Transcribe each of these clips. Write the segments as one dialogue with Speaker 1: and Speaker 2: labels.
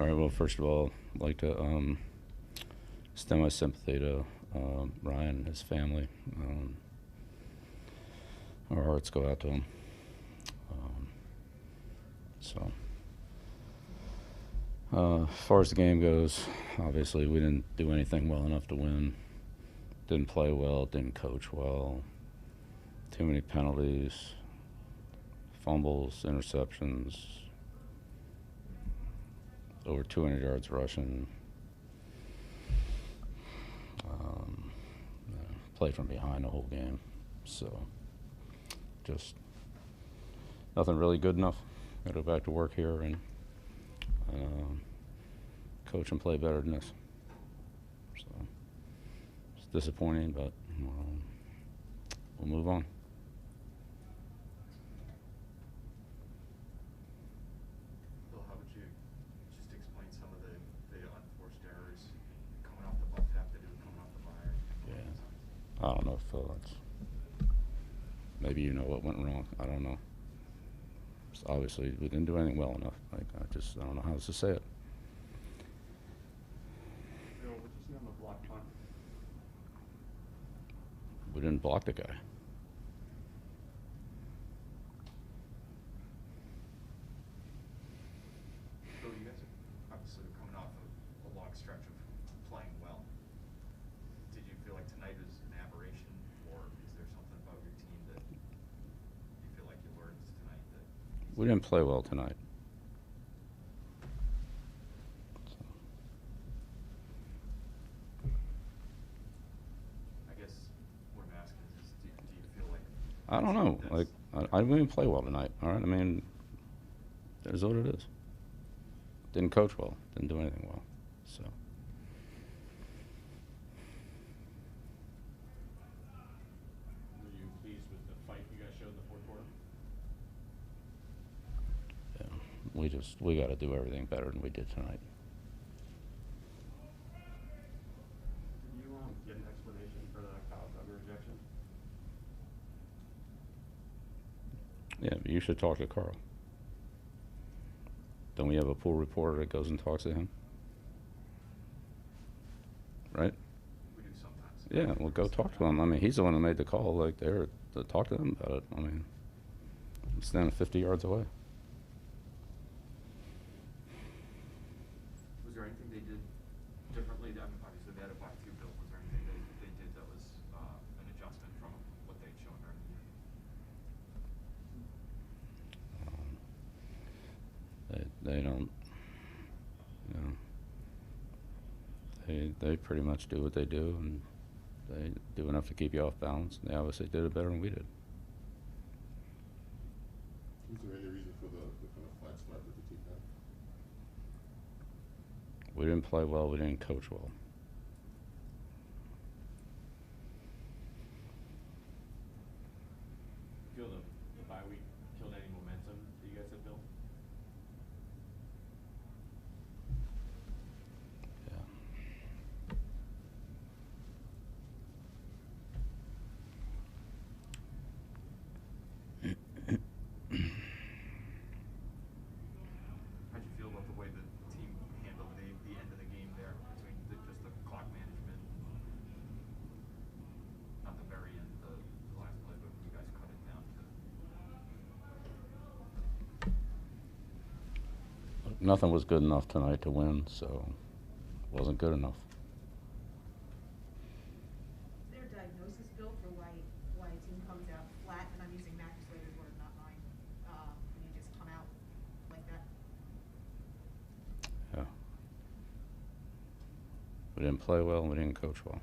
Speaker 1: All right. Well, first of all, I'd like to extend my sympathy to Ryan and his family. Our hearts go out to him. So, as far as the game goes, obviously we didn't do anything well enough to win. Didn't play well. Didn't coach well. Too many penalties, fumbles, interceptions. Over 200 yards rushing. Played from behind the whole game. So, just nothing really good enough. Got to go back to work here and coach and play better than this. So, it's disappointing, but we'll move on.
Speaker 2: How would you just explain some of the unforced errors coming off the Bucks have to do coming off the bye?
Speaker 1: Yeah, I don't know, Phil. Maybe you know what went wrong. I don't know. Just obviously, we didn't do anything well enough. I don't know how else to say it.
Speaker 2: Bill, what did you see on the block punt?
Speaker 1: We didn't block the guy.
Speaker 2: You guys are obviously coming off a long stretch of playing well. Did you feel like tonight is an aberration, or is there something about your team that you feel like you learned tonight that?
Speaker 1: We didn't play well tonight. So.
Speaker 2: I guess what I'm asking is, do you feel like?
Speaker 1: I don't know. I didn't play well tonight. All right. I mean, it is what it is. Didn't coach well. Didn't do anything well. So.
Speaker 3: Were you pleased with the fight you guys showed in the fourth quarter?
Speaker 1: Yeah. We got to do everything better than we did tonight.
Speaker 4: Did you get an explanation for the Kyle Duggar rejection?
Speaker 1: Yeah, but you should talk to Carl. Don't we have a pool reporter that goes and talks to him? Right?
Speaker 2: We do sometimes.
Speaker 1: Yeah, well, go talk to him. I mean, he's the one who made the call. Like, there, to talk to them about it. I mean, I'm standing 50 yards away.
Speaker 2: Was there anything they did differently? I mean, obviously they had a bye too, Bill. Was there anything they did that was an adjustment from what they'd shown during the year?
Speaker 1: They don't, you know, they pretty much do what they do, and they do enough to keep you off balance. They obviously did it better than we did.
Speaker 5: Is there any reason for the kind of flat start that the team had?
Speaker 1: We didn't play well. We didn't coach well.
Speaker 3: Feel the bye week killed any momentum that you guys had built?
Speaker 2: How'd you feel about the way the team handled the end of the game there, between just the clock management, not the very end, the last play, but you guys cut it down to?
Speaker 1: Nothing was good enough tonight to win, so it wasn't good enough.
Speaker 6: Is there a diagnosis, Bill, for why a team comes out flat, and I'm using Matt Slater's word, not mine, when you just come out like that?
Speaker 1: Yeah. We didn't play well, and we didn't coach well.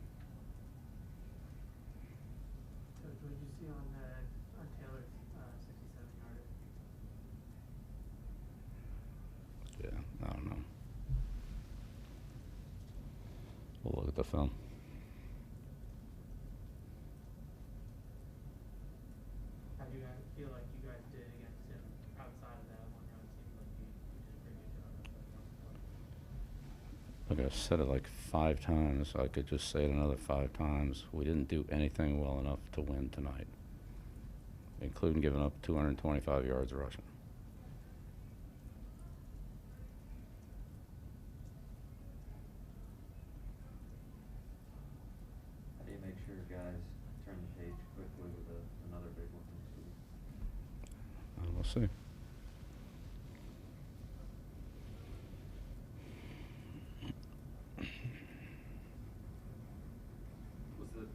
Speaker 4: Coach, what did you see on Taylor's 67-yarder?
Speaker 1: Yeah, I don't know. We'll look at the film.
Speaker 4: How do you guys feel like you guys did against him outside of that one run? It seems like you did a pretty good job.
Speaker 1: Look, I've said it like 5 times. I could just say it another 5 times. We didn't do anything well enough to win tonight, including giving up 225 yards rushing. see.
Speaker 2: Was the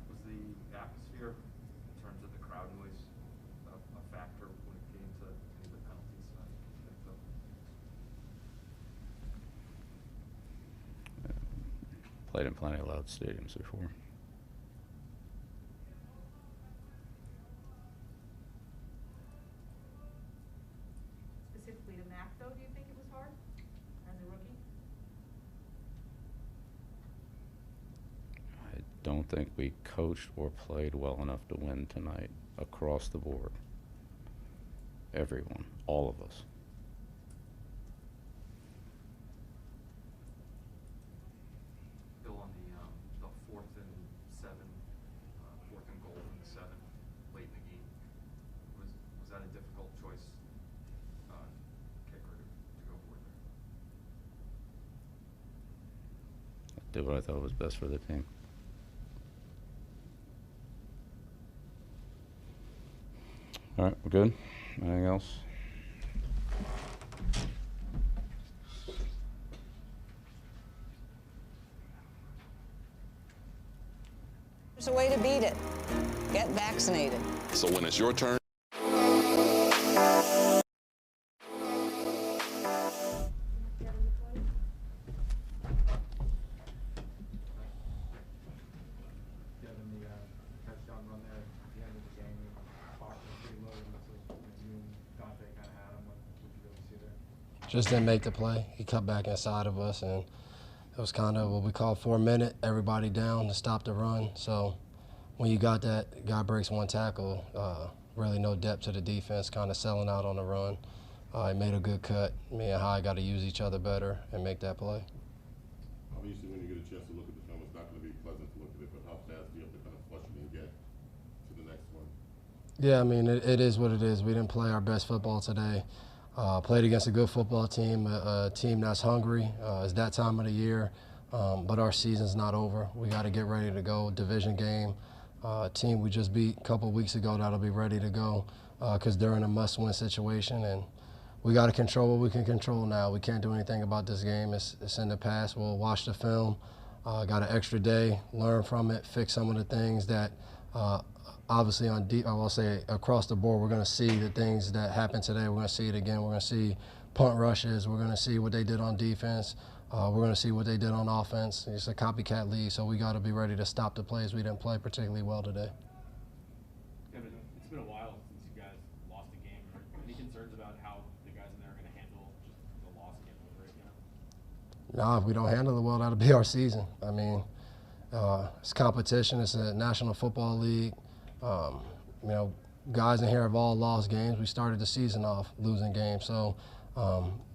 Speaker 2: atmosphere in terms of the crowd noise a factor when it came to any of the penalties tonight? I think so.
Speaker 1: Played in plenty of loud stadiums before.
Speaker 6: Specifically to Mac, though, do you think it was hard as a rookie?
Speaker 1: I don't think we coached or played well enough to win tonight across the board. Everyone, all of us.
Speaker 2: Bill, on the 4th and 7, 4th and goal and 7 late in the game, was that a difficult choice, kicker to go for there?
Speaker 1: Did what I thought was best for the team. All right, we're good. Anything else?
Speaker 7: There's a way to beat it. Get vaccinated.
Speaker 8: So when it's your turn,
Speaker 3: Given the touchdown run there at the end of the game, box was pretty loaded, so you and Dante kind of had him. What did you really see there?
Speaker 9: Just didn't make the play. He cut back inside of us, and it was kind of what we call 4 minute, everybody down to stop the run. So when you got that, guy breaks one tackle, really no depth to the defense, kind of selling out on the run. He made a good cut. Me and High got to use each other better and make that play.
Speaker 5: Obviously, when you get a chance to look at the film, it's not going to be pleasant to look at it, but how fast do you have to kind of flush it and get to the next one?
Speaker 9: Yeah, I mean, it is what it is. We didn't play our best football today. Played against a good football team, a team that's hungry. It's that time of the year, but our season's not over. We got to get ready to go. Division game, team we just beat a couple weeks ago that'll be ready to go because they're in a must-win situation, and we got to control what we can control now. We can't do anything about this game. It's in the past. We'll watch the film. Got an extra day, learn from it, fix some of the things that obviously I will say across the board, we're going to see the things that happened today. We're going to see it again. We're going to see punt rushes. We're going to see what they did on defense. We're going to see what they did on offense. It's a copycat league, so we got to be ready to stop the plays we didn't play particularly well today.
Speaker 3: Kevin, it's been a while since you guys lost a game. Are any concerns about how the guys in there are going to handle just the loss and get over it, you know?
Speaker 9: No, if we don't handle it well, that'll be our season. I mean, it's competition. It's a National Football League. You know, guys in here have all lost games. We started the season off losing games. So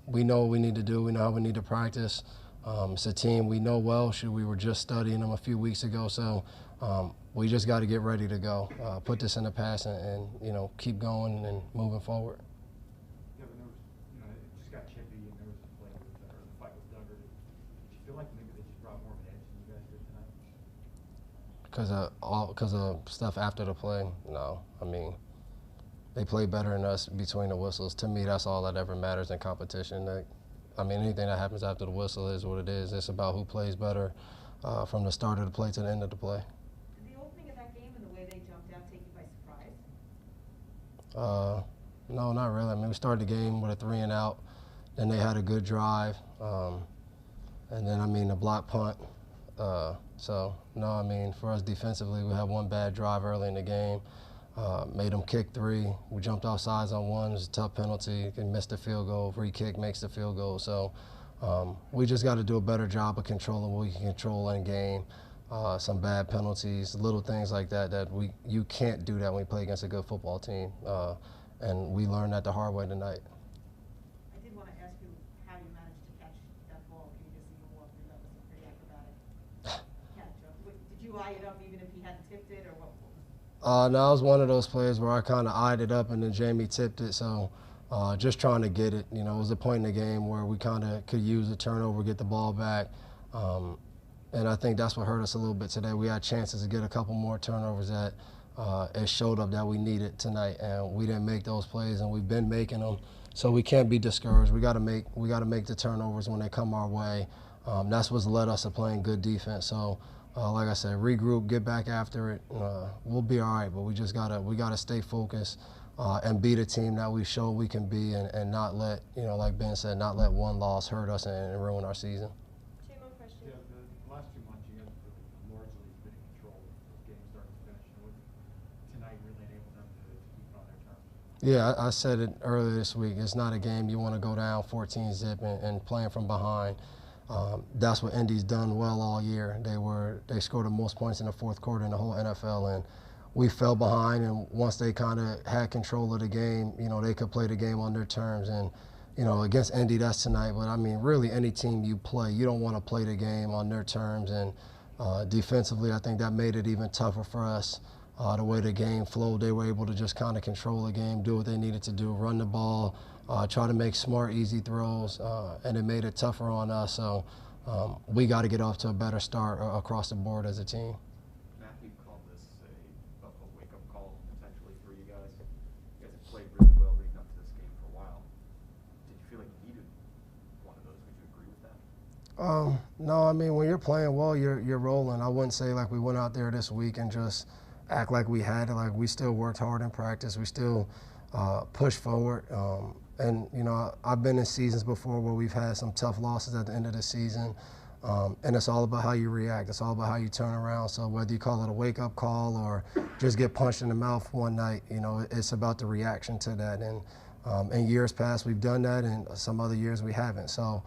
Speaker 9: we know what we need to do. We know how we need to practice. It's a team we know well. We were just studying them a few weeks ago. So we just got to get ready to go, put this in the past and, you know, keep going and moving forward.
Speaker 3: Kevin, there was, you know, it just got chippy and there was a play with, or the fight with Duggar. Did you feel like maybe they just brought more of an edge than you guys did tonight?
Speaker 9: Because of stuff after the play, no. I mean, they play better than us between the whistles. To me, that's all that ever matters in competition. I mean, anything that happens after the whistle is what it is. It's about who plays better from the start of the play to the end of the play.
Speaker 6: Did the opening of that game and the way they jumped out take you by surprise?
Speaker 9: No, not really. I mean, we started the game with a 3 and out. Then they had a good drive. And then, I mean, the block punt. So, no, I mean, for us defensively, we had one bad drive early in the game. Made them kick 3. We jumped off sides on 1. It was a tough penalty. They missed the field goal. Free kick makes the field goal. So we just got to do a better job of controlling what we can control in game. Some bad penalties, little things like that you can't do that when you play against a good football team. And we learned that the hard way tonight.
Speaker 6: I did want to ask you how you managed to catch that ball. Can you just even walk through that? Was a pretty acrobatic catch. Did you eye it up even if he hadn't tipped it, or what?
Speaker 9: No, I was one of those players where I kind of eyed it up and then Jamie tipped it. So just trying to get it. You know, it was a point in the game where we kind of could use a turnover, get the ball back. And I think that's what hurt us a little bit today. We had chances to get a couple more turnovers that it showed up that we needed tonight, and we didn't make those plays, and we've been making them. So we can't be discouraged. We got to make the turnovers when they come our way. That's what's led us to playing good defense. So, like I said, regroup, get back after it. We'll be all right, but we gotta stay focused and be the team that we show we can be, and not let, like Ben said, not let one loss hurt us and ruin our season.
Speaker 7: Two more questions.
Speaker 3: Yeah, the last 2 months you guys have largely been in control of games start to finish. And with tonight really enabled them to keep it on their terms.
Speaker 9: Yeah, I said it earlier this week. It's not a game you want to go down 14-zip and playing from behind. That's what Indy's done well all year. They scored the most points in the fourth quarter in the whole NFL, and we fell behind. And once they kind of had control of the game, they could play the game on their terms. And against Indy, that's tonight. But I mean, really, any team you play, you don't want to play the game on their terms. And defensively, I think that made it even tougher for us. The way the game flowed, they were able to just kind of control the game, do what they needed to do, run the ball, try to make smart, easy throws, and it made it tougher on us. So we got to get off to a better start across the board as a team.
Speaker 2: Matthew called this a wake-up call potentially for you guys. You guys have played really well leading up to this game for a while. Did you feel like you needed one of those? Would you agree with that?
Speaker 9: No, I mean, when you're playing well, you're rolling. I wouldn't say like we went out there this week and just act like we had it. Like, we still worked hard in practice. We still pushed forward. And I've been in seasons before where we've had some tough losses at the end of the season. And it's all about how you react. It's all about how you turn around. So whether you call it a wake-up call or just get punched in the mouth one night, it's about the reaction to that. And in years past, we've done that, and some other years we haven't. So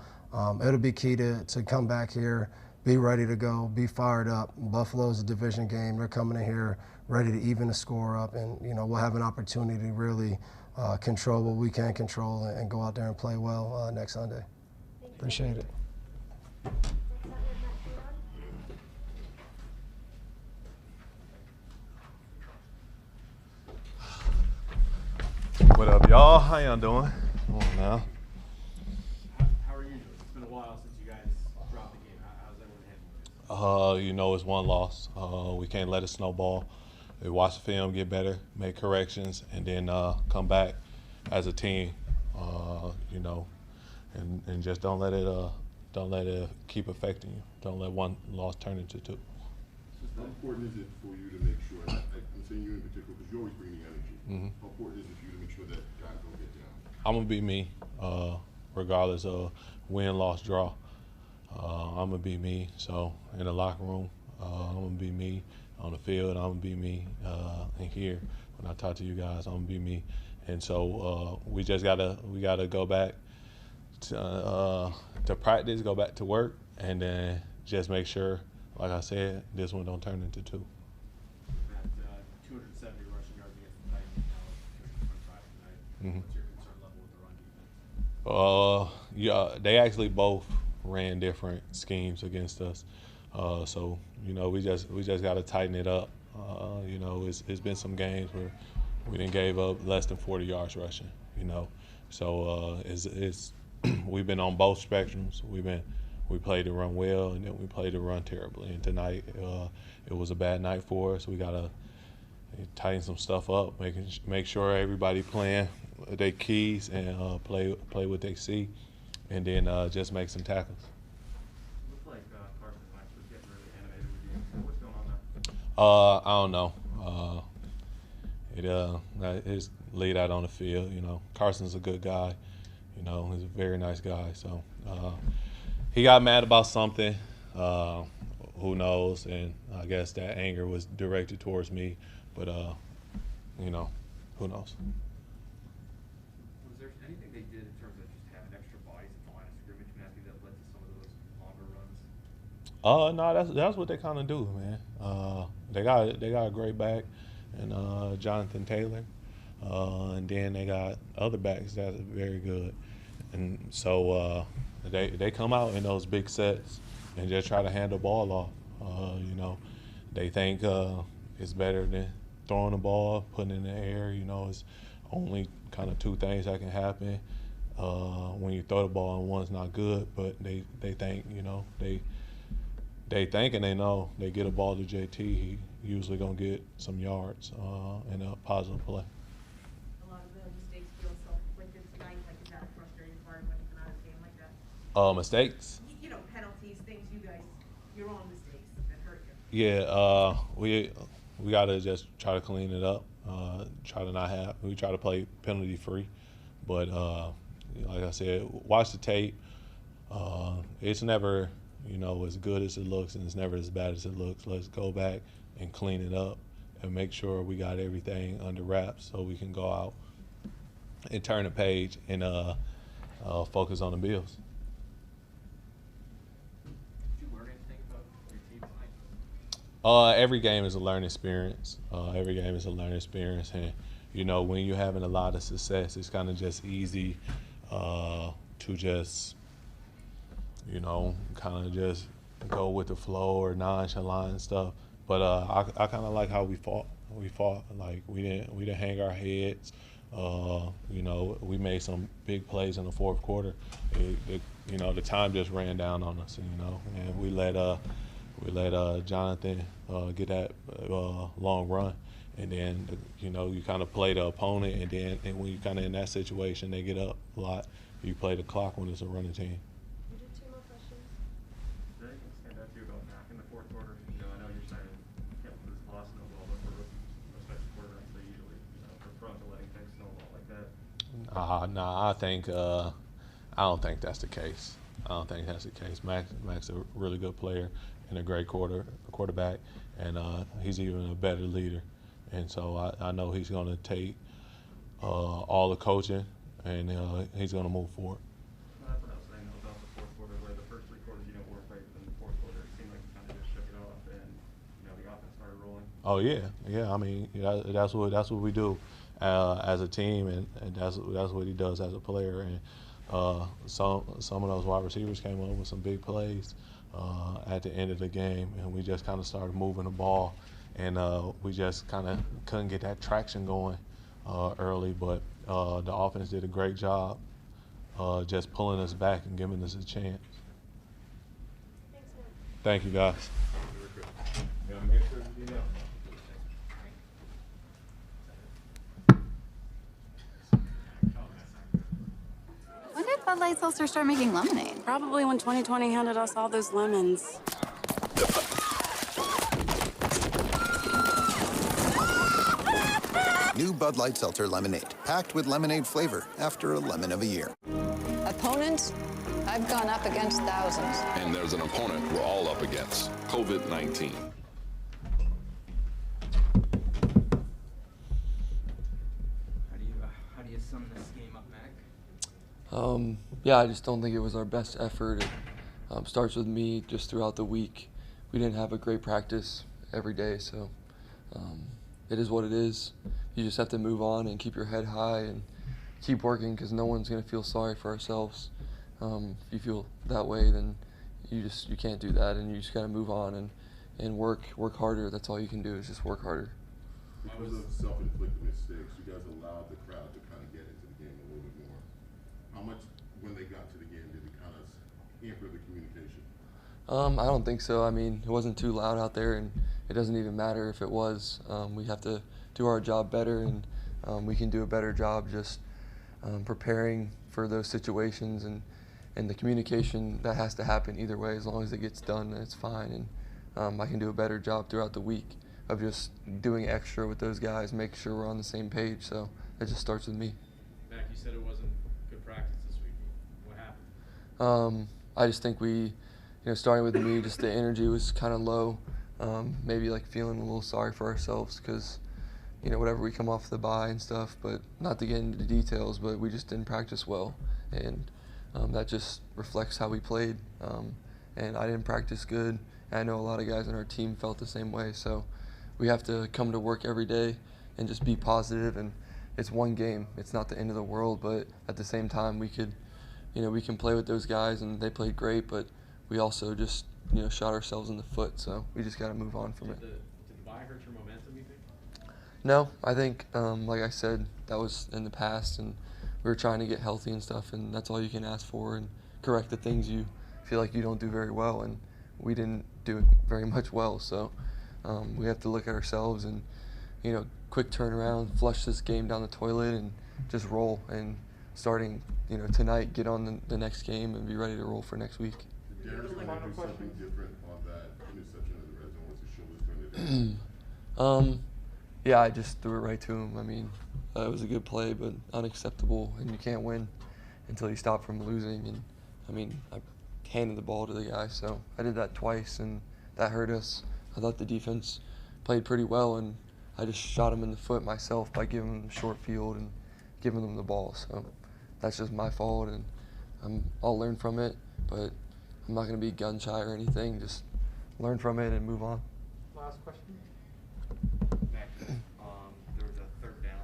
Speaker 9: it'll be key to come back here, be ready to go, be fired up. Buffalo's a division game. They're coming in here ready to even the score up, and we'll have an opportunity to really control what we can control and go out there and play well next Sunday. Appreciate it.
Speaker 8: What up, y'all? How y'all doing? Come on now.
Speaker 3: How are you doing? It's been a while since you guys dropped the game. How's everyone handling it?
Speaker 8: It's one loss. We can't let it snowball. We watch the film, get better, make corrections, and then come back as a team. And just don't let it keep affecting you. Don't let one loss turn into two.
Speaker 5: How important is it for you to make sure, I'm saying you in particular because you always bring the energy, how important is it for you to make sure that guys don't get down?
Speaker 8: I'm going to be me, regardless of win, loss, draw. I'm going to be me. So in the locker room, I'm going to be me. On the field, I'm going to be me. And here, when I talk to you guys, I'm going to be me. And so we gotta go back to practice, go back to work, and then just make sure, like I said, this one don't turn into two.
Speaker 3: At 270 rushing yards against the Titans, now 225 tonight. What's your concern level with the run defense?
Speaker 8: Yeah, they actually both ran different schemes against us. So we just got to tighten it up. It's been some games where we didn't gave up less than 40 yards rushing. So it's we've been on both spectrums. We played the run well, and then we played the run terribly. And tonight it was a bad night for us. We got to tighten some stuff up, make sure everybody playing their keys and play what they see, and then just make some tackles.
Speaker 3: Looks like Carson Wentz was getting really animated with you. What's going on there?
Speaker 8: I don't know. His lead out on the field. Carson's a good guy. He's a very nice guy. So he got mad about something. Who knows? And I guess that anger was directed towards me. But who knows?
Speaker 2: Was there anything they did in terms of just having extra bodies at the line of scrimmage, Matthew, that led to some of those longer runs?
Speaker 8: No, that's what they kind of do, man. They got a great back, and Jonathan Taylor, and then they got other backs that are very good, and so they come out in those big sets and just try to hand the ball off. They think it's better than throwing the ball, putting it in the air. It's only kind of two things that can happen when you throw the ball and one's not good, but they think they think and they know they get a ball to JT, he usually gonna get some yards and a positive play.
Speaker 6: A lot of the mistakes feel self-inflicted tonight, like is that a frustrating part when you come out of a game like that?
Speaker 8: Mistakes?
Speaker 6: You know, penalties, things you guys, your own mistakes that hurt you.
Speaker 8: Yeah, we gotta just try to clean it up. We try to play penalty free, but like I said, watch the tape. It's never as good as it looks, and it's never as bad as it looks. Let's go back and clean it up and make sure we got everything under wraps so we can go out and turn the page and focus on the Bills.
Speaker 2: Did you learn anything about your team tonight?
Speaker 8: Every game is a learning experience. Every game is a learning experience, and when you're having a lot of success, it's kind of just easy to just kind of just go with the flow or nonchalant and stuff. But I kind of like how we fought. We fought like we didn't hang our heads. We made some big plays in the fourth quarter. The time just ran down on us. And we let Jonathan get that long run, and then you kind of play the opponent, and when you kind of in that situation, they get up a lot. You play the clock when it's a running team.
Speaker 3: Is there anything to stand out to you about Mac in the fourth quarter? I know you're saying you can't lose loss snowball, but for respected quarterbacks, they usually are prone to letting things snowball like that.
Speaker 8: Nah, I don't think that's the case. I don't think that's the case. Mac's a really good player and a great quarterback, and he's even a better leader. And so I know he's going to take all the coaching, and he's going to move forward.
Speaker 3: That's what I was saying about the fourth quarter, where the first three quarters you didn't work right, but in the fourth quarter it seemed like you kind of just shook it off, and the offense started rolling.
Speaker 8: Oh yeah. I mean, that's what we do as a team, and that's what he does as a player. And some of those wide receivers came up with some big plays at the end of the game, and we just kind of started moving the ball, and we just kind of couldn't get that traction going early. But the offense did a great job just pulling us back and giving us a chance. Thank you, guys.
Speaker 10: When did Bud Light Seltzer start making lemonade?
Speaker 11: Probably when 2020 handed us all those lemons.
Speaker 12: New Bud Light Seltzer Lemonade, packed with lemonade flavor after a lemon of a year.
Speaker 7: Opponents? I've gone up against thousands.
Speaker 13: And there's an opponent we're all up against, COVID-19.
Speaker 2: How do you sum this game up, Mac?
Speaker 14: Yeah, I just don't think it was our best effort. It starts with me just throughout the week. We didn't have a great practice every day, so it is what it is. You just have to move on and keep your head high and keep working, because no one's going to feel sorry for ourselves. If you feel that way, then you can't do that, and you just got to move on and work harder. That's all you can do is just work harder.
Speaker 5: Because of self-inflicted mistakes, you guys allowed the crowd to kind of get into the game a little bit more. How much, when they got to the game, did it kind of hamper the communication?
Speaker 14: I don't think so. I mean, it wasn't too loud out there, and it doesn't even matter if it was. We have to do our job better, and we can do a better job just preparing for those situations, and the communication that has to happen either way. As long as it gets done, then it's fine, and I can do a better job throughout the week of just doing extra with those guys, making sure we're on the same page. So it just starts with me.
Speaker 3: Mac, you said it wasn't good practice this week. What happened?
Speaker 14: I just think we, starting with me, just the energy was kind of low. Maybe like feeling a little sorry for ourselves because, whatever, we come off the bye and stuff, but not to get into the details, but we just didn't practice well. And that just reflects how we played. And I didn't practice good. And I know a lot of guys on our team felt the same way. So we have to come to work every day and just be positive. And it's one game. It's not the end of the world, but at the same time, we could, we can play with those guys, and they played great, but we also just, shot ourselves in the foot. So we just got to move on from it.
Speaker 3: Did the bye hurt your momentum, you think?
Speaker 14: No, I think, like I said, that was in the past, and we were trying to get healthy and stuff, and that's all you can ask for, and correct the things you feel like you don't do very well. And we didn't do very much well. So we have to look at ourselves and, quick turnaround, flush this game down the toilet, and just roll. And starting, tonight, get on the next game and be ready to roll for next week.
Speaker 5: Did Darren do something different on that interception of the red zone? Was his shoulders turned down?
Speaker 14: Yeah, I just threw it right to him. I mean, it was a good play, but unacceptable, and you can't win until you stop from losing. And I mean, I handed the ball to the guy, so I did that twice, and that hurt us. I thought the defense played pretty well, and I just shot him in the foot myself by giving them the short field and giving them the ball. So that's just my fault, and I'll learn from it, but I'm not going to be gun shy or anything. Just learn from it and move on.
Speaker 4: Last question.
Speaker 2: Mac, there was a third down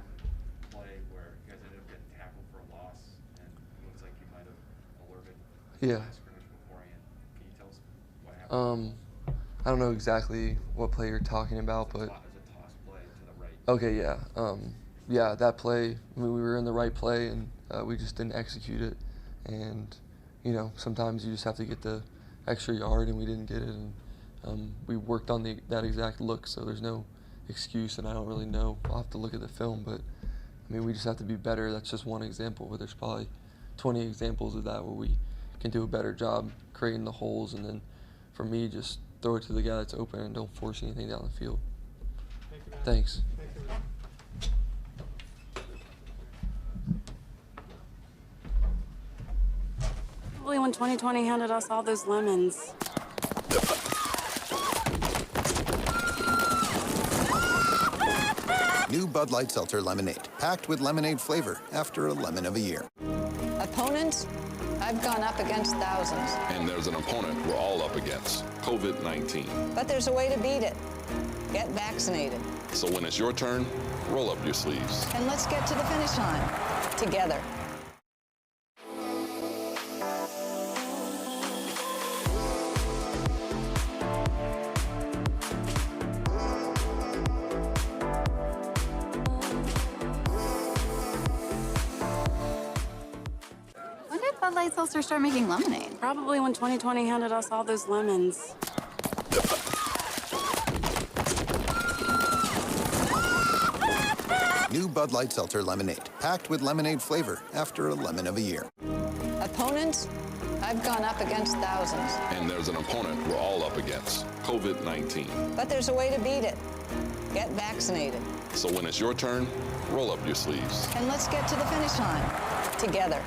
Speaker 2: play where you guys ended up getting tackled for a loss, and it looks like you might have alerted the line of scrimmage beforehand. Can you tell us what happened?
Speaker 14: I don't know exactly what play you're talking about, but
Speaker 2: There's a toss play to the right.
Speaker 14: okay, yeah. Yeah, that play, I mean, we were in the right play, and we just didn't execute it. And, sometimes you just have to get the extra yard, and we didn't get it. And we worked on that exact look, so there's no excuse, and I don't really know. I'll have to look at the film, but, I mean, we just have to be better. That's just one example, but there's probably 20 examples of that where we can do a better job creating the holes, and then for me, just throw it to the guy that's open and don't force anything down the field.
Speaker 4: Thank you, man.
Speaker 14: Thanks.
Speaker 4: Thank you, man.
Speaker 11: Probably when 2020 handed us all those lemons.
Speaker 12: New Bud Light Seltzer Lemonade, packed with lemonade flavor after a lemon of a year.
Speaker 7: Opponents? I've gone up against thousands.
Speaker 13: And there's an opponent we're all up against, COVID-19.
Speaker 7: But there's a way to beat it. Get vaccinated.
Speaker 13: So when it's your turn, roll up your sleeves.
Speaker 7: And let's get to the finish line together.
Speaker 10: When did Bud Light Seltzer start making lemonade?
Speaker 11: Probably when 2020 handed us all those lemons.
Speaker 12: New Bud Light Seltzer Lemonade, packed with lemonade flavor after a lemon of a year.
Speaker 7: Opponents? I've gone up against thousands.
Speaker 13: And there's an opponent we're all up against, COVID-19.
Speaker 7: But there's a way to beat it. Get vaccinated.
Speaker 13: So when it's your turn, roll up your sleeves.
Speaker 7: And let's get to the finish line together.